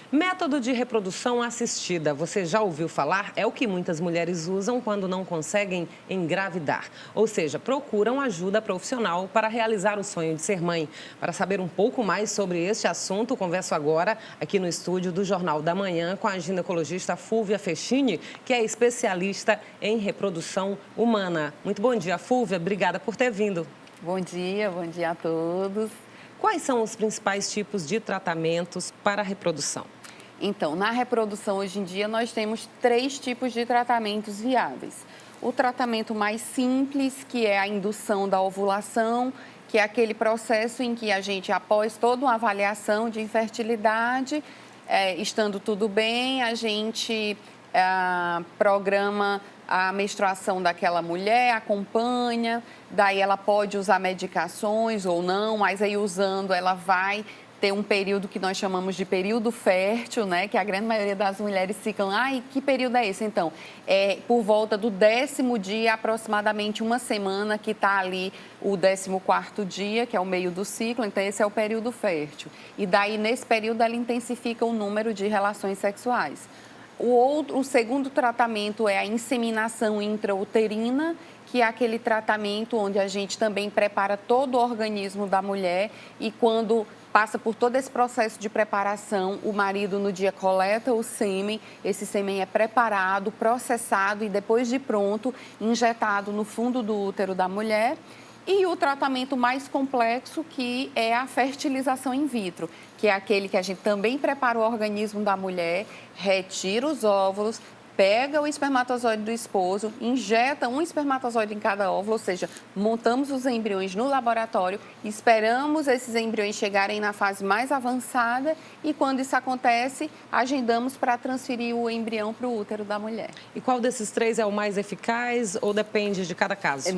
Método de reprodução assistida, você já ouviu falar? É o que muitas mulheres usam quando não conseguem engravidar. Ou seja, procuram ajuda profissional para realizar o sonho de ser mãe. Para saber um pouco mais sobre este assunto, converso agora aqui no estúdio do Jornal da Manhã com a ginecologista Fúvia Fechini, que é especialista em reprodução humana. Muito bom dia, Fúvia. Obrigada por ter vindo. Bom dia a todos. Quais são os principais tipos de tratamentos para a reprodução? Então, na reprodução hoje em dia nós temos 3 tipos de tratamentos viáveis. O tratamento mais simples, que é a indução da ovulação, que é aquele processo em que a gente, após toda uma avaliação de infertilidade, estando tudo bem, a gente programa a menstruação daquela mulher, acompanha, daí ela pode usar medicações ou não, mas aí usando ela vai ter um período que nós chamamos de período fértil, né? Que a grande maioria das mulheres ficam, ai, que período é esse? Então, é por volta do 10º dia, aproximadamente uma semana, que está ali o 14º dia, que é o meio do ciclo, então esse é o período fértil. E daí, nesse período, ela intensifica o número de relações sexuais. O segundo tratamento é a inseminação intrauterina, que é aquele tratamento onde a gente também prepara todo o organismo da mulher e quando passa por todo esse processo de preparação, o marido no dia coleta o sêmen, esse sêmen é preparado, processado e depois de pronto, injetado no fundo do útero da mulher. E o tratamento mais complexo, que é a fertilização in vitro, que é aquele que a gente também prepara o organismo da mulher, retira os óvulos, pega o espermatozoide do esposo, injeta um espermatozoide em cada óvulo, ou seja, montamos os embriões no laboratório, esperamos esses embriões chegarem na fase mais avançada e quando isso acontece, agendamos para transferir o embrião para o útero da mulher. E qual desses 3 é o mais eficaz ou depende de cada caso?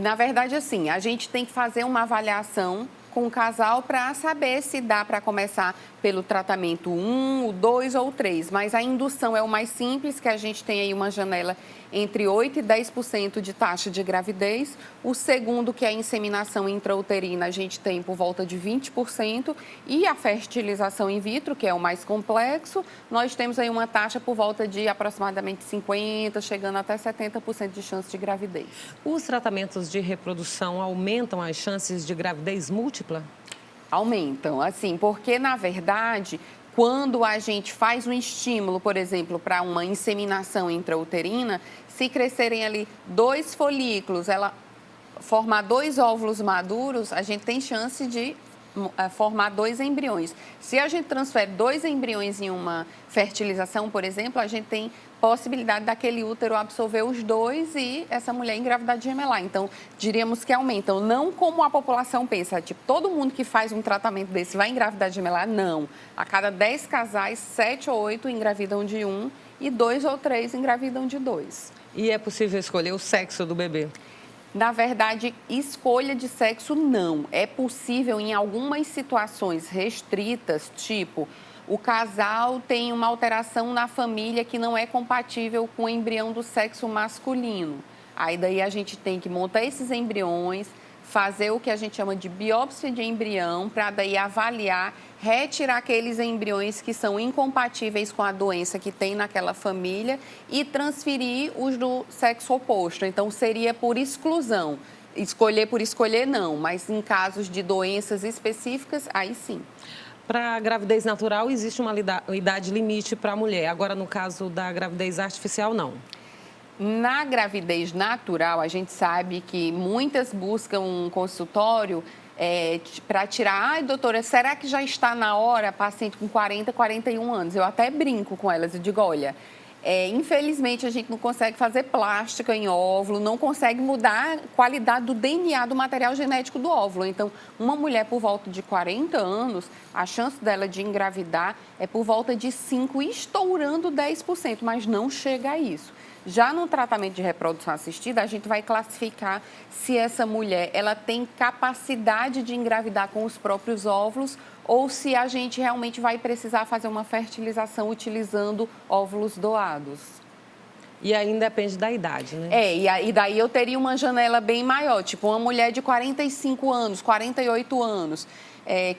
Na verdade, assim, a gente tem que fazer uma avaliação com o casal para saber se dá para começar pelo tratamento 1, o 2 ou o 3. Mas a indução é o mais simples, que a gente tem aí uma janela entre 8% e 10% de taxa de gravidez. O segundo, que é a inseminação intrauterina, a gente tem por volta de 20%. E a fertilização in vitro, que é o mais complexo, nós temos aí uma taxa por volta de aproximadamente 50%, chegando até 70% de chance de gravidez. Os tratamentos de reprodução aumentam as chances de gravidez múltipla? Aumentam, assim, porque, na verdade, quando a gente faz um estímulo, por exemplo, para uma inseminação intrauterina, se crescerem ali 2 folículos, ela formar 2 óvulos maduros, a gente tem chance de formar 2 embriões. Se a gente transfere 2 embriões em uma fertilização, por exemplo, a gente tem possibilidade daquele útero absorver os 2 e essa mulher engravidar de gemelar. Então, diríamos que aumentam. Não como a população pensa, tipo, todo mundo que faz um tratamento desse vai engravidar de gemelar? Não. A cada 10 casais, 7 ou 8 engravidam de 1 e 2 ou 3 engravidam de 2. E é possível escolher o sexo do bebê? Na verdade, escolha de sexo não. É possível em algumas situações restritas, tipo, o casal tem uma alteração na família que não é compatível com o embrião do sexo masculino. Aí daí a gente tem que montar esses embriões, fazer o que a gente chama de biópsia de embrião, para daí avaliar, retirar aqueles embriões que são incompatíveis com a doença que tem naquela família e transferir os do sexo oposto. Então, seria por exclusão. Escolher por escolher, não, mas em casos de doenças específicas, aí sim. Para a gravidez natural, existe uma idade limite para a mulher. Agora, no caso da gravidez artificial, não. Na gravidez natural, a gente sabe que muitas buscam um consultório para tirar. Ai, doutora, será que já está na hora? Paciente com 40, 41 anos. Eu até brinco com elas e digo, olha, infelizmente a gente não consegue fazer plástica em óvulo, não consegue mudar a qualidade do DNA do material genético do óvulo. Então, uma mulher por volta de 40 anos, a chance dela de engravidar é por volta de 5%, estourando 10%, mas não chega a isso. Já no tratamento de reprodução assistida, a gente vai classificar se essa mulher ela tem capacidade de engravidar com os próprios óvulos ou se a gente realmente vai precisar fazer uma fertilização utilizando óvulos doados. E ainda depende da idade, né? E daí eu teria uma janela bem maior, tipo uma mulher de 45 anos, 48 anos,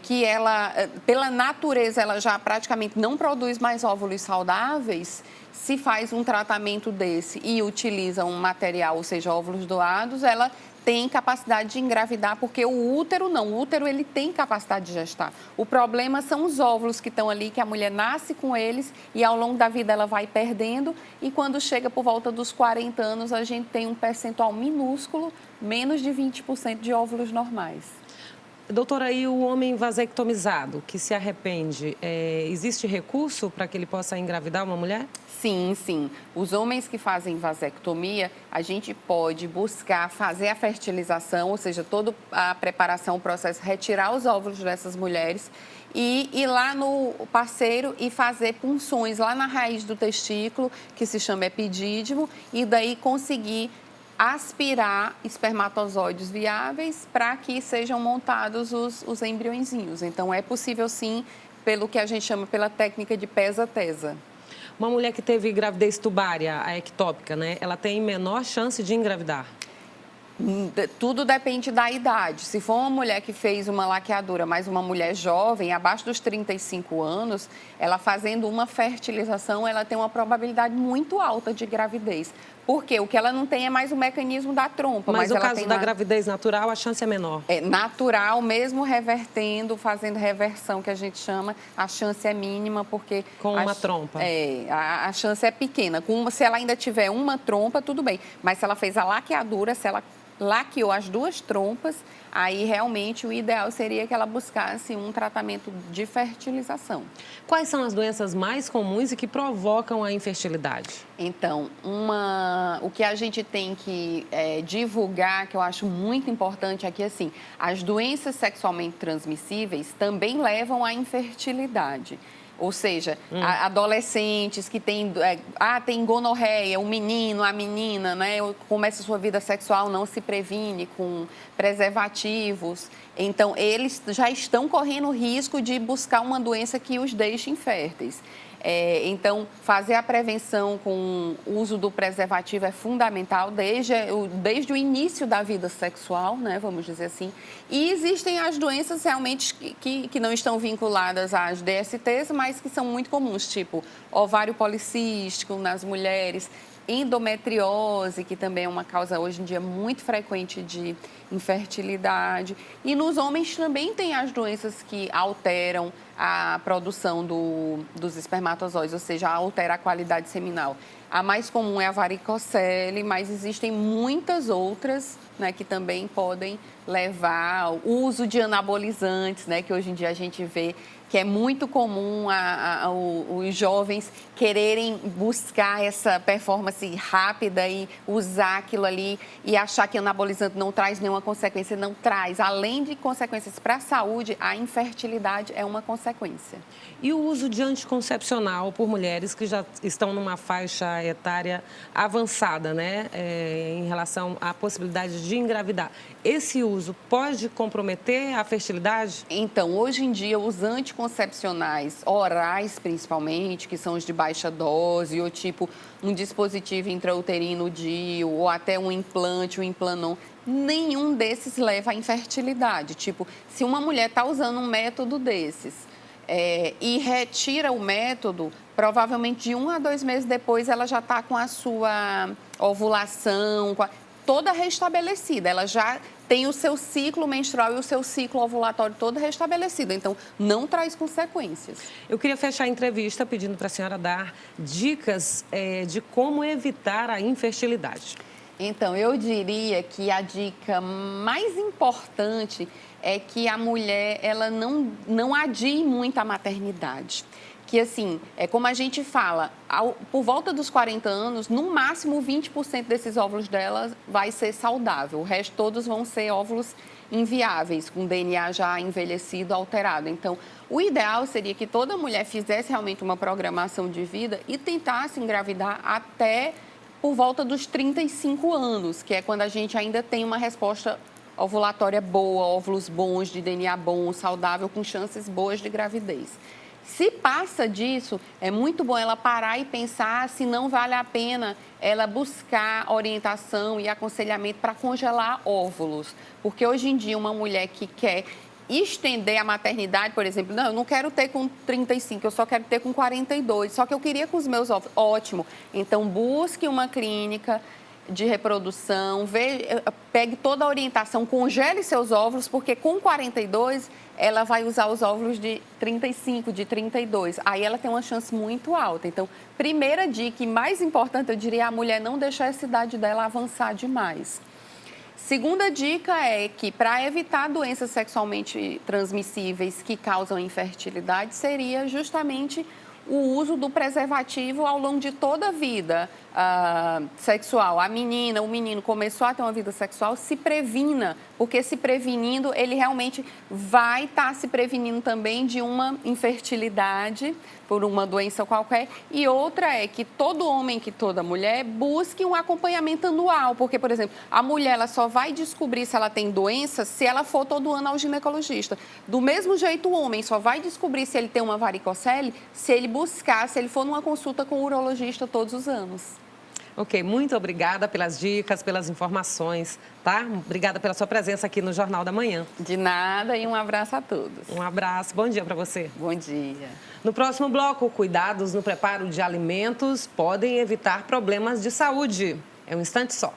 que ela, pela natureza, ela já praticamente não produz mais óvulos saudáveis, se faz um tratamento desse e utiliza um material, ou seja, óvulos doados, ela tem capacidade de engravidar, porque o útero não. O útero, ele tem capacidade de gestar. O problema são os óvulos que estão ali, que a mulher nasce com eles e ao longo da vida ela vai perdendo. E quando chega por volta dos 40 anos, a gente tem um percentual minúsculo, menos de 20% de óvulos normais. Doutora, e o homem vasectomizado, que se arrepende, existe recurso para que ele possa engravidar uma mulher? Sim, sim. Os homens que fazem vasectomia, a gente pode buscar fazer a fertilização, ou seja, toda a preparação, o processo, retirar os óvulos dessas mulheres e ir lá no parceiro e fazer punções lá na raiz do testículo, que se chama epidídimo, e daí conseguir aspirar espermatozoides viáveis para que sejam montados os embriõezinhos. Então, é possível sim, pelo que a gente chama pela técnica de pesa-tesa. Uma mulher que teve gravidez tubária, a ectópica, né? Ela tem menor chance de engravidar? Tudo depende da idade. Se for uma mulher que fez uma laqueadura, mas uma mulher jovem, abaixo dos 35 anos, ela fazendo uma fertilização, ela tem uma probabilidade muito alta de gravidez. Porque o que ela não tem é mais o mecanismo da trompa. Mas no ela caso da gravidez natural, a chance é menor? É natural, mesmo revertendo, fazendo reversão, que a gente chama, a chance é mínima, porque... Com uma trompa. A chance é pequena. Se ela ainda tiver uma trompa, tudo bem. Mas se ela fez a laqueadura, se ela laqueou as duas trompas, aí realmente o ideal seria que ela buscasse um tratamento de fertilização. Quais são as doenças mais comuns e que provocam a infertilidade? Então, o que a gente tem que divulgar, que eu acho muito importante aqui, assim, as doenças sexualmente transmissíveis também levam à infertilidade. Ou seja, adolescentes que têm tem gonorreia, o menino, a menina, né, começa a sua vida sexual, não se previne com preservativos. Então, eles já estão correndo o risco de buscar uma doença que os deixe inférteis. Então, fazer a prevenção com o uso do preservativo é fundamental desde o início da vida sexual, né, vamos dizer assim. E existem as doenças realmente que não estão vinculadas às DSTs, mas que são muito comuns, tipo ovário policístico nas mulheres, endometriose, que também é uma causa hoje em dia muito frequente de infertilidade. E nos homens também tem as doenças que alteram a produção dos espermatozoides, ou seja, altera a qualidade seminal. A mais comum é a varicocele, mas existem muitas outras, né, que também podem levar ao uso de anabolizantes, né, que hoje em dia a gente vê que é muito comum os jovens quererem buscar essa performance rápida e usar aquilo ali e achar que anabolizante não traz nenhuma consequência. Não traz. Além de consequências para a saúde, a infertilidade é uma consequência. E o uso de anticoncepcional por mulheres que já estão numa faixa etária avançada, né, em relação à possibilidade de engravidar. Esse uso pode comprometer a fertilidade? Então, hoje em dia, os anticoncepcionais orais, principalmente, que são os de baixa dose, ou tipo um dispositivo intrauterino DIU, ou até um implante, um implanon, nenhum desses leva à infertilidade. Tipo, se uma mulher está usando um método desses e retira o método, provavelmente de 1 a 2 meses depois ela já está com a sua ovulação, toda restabelecida. Ela já tem o seu ciclo menstrual e o seu ciclo ovulatório todo restabelecido. Então, não traz consequências. Eu queria fechar a entrevista pedindo para a senhora dar dicas de como evitar a infertilidade. Então, eu diria que a dica mais importante é que a mulher ela não adie muito a maternidade. Que, assim, é como a gente fala, por volta dos 40 anos, no máximo 20% desses óvulos dela vai ser saudável. O resto todos vão ser óvulos inviáveis, com DNA já envelhecido, alterado. Então, o ideal seria que toda mulher fizesse realmente uma programação de vida e tentasse engravidar até por volta dos 35 anos, que é quando a gente ainda tem uma resposta ovulatória boa, óvulos bons, de DNA bom, saudável, com chances boas de gravidez. Se passa disso, é muito bom ela parar e pensar se não vale a pena ela buscar orientação e aconselhamento para congelar óvulos. Porque hoje em dia uma mulher que quer estender a maternidade, por exemplo, não, eu não quero ter com 35, eu só quero ter com 42, só que eu queria com os meus óvulos. Ótimo. Então, busque uma clínica de reprodução, pegue toda a orientação, congele seus óvulos, porque com 42 ela vai usar os óvulos de 35, de 32. Aí ela tem uma chance muito alta. Então, primeira dica e mais importante, eu diria, a mulher não deixar essa idade dela avançar demais. Segunda dica é que, para evitar doenças sexualmente transmissíveis que causam infertilidade, seria justamente o uso do preservativo ao longo de toda a vida sexual. A menina, o menino começou a ter uma vida sexual, se previna, porque se prevenindo, ele realmente vai estar se prevenindo também de uma infertilidade por uma doença qualquer. E outra é que todo homem, que toda mulher, busque um acompanhamento anual, porque, por exemplo, a mulher ela só vai descobrir se ela tem doença se ela for todo ano ao ginecologista. Do mesmo jeito, o homem só vai descobrir se ele tem uma varicocele se ele buscar, se ele for numa consulta com o urologista todos os anos. Ok, muito obrigada pelas dicas, pelas informações, tá? Obrigada pela sua presença aqui no Jornal da Manhã. De nada e um abraço a todos. Um abraço, bom dia para você. Bom dia. No próximo bloco, cuidados no preparo de alimentos podem evitar problemas de saúde. É um instante só.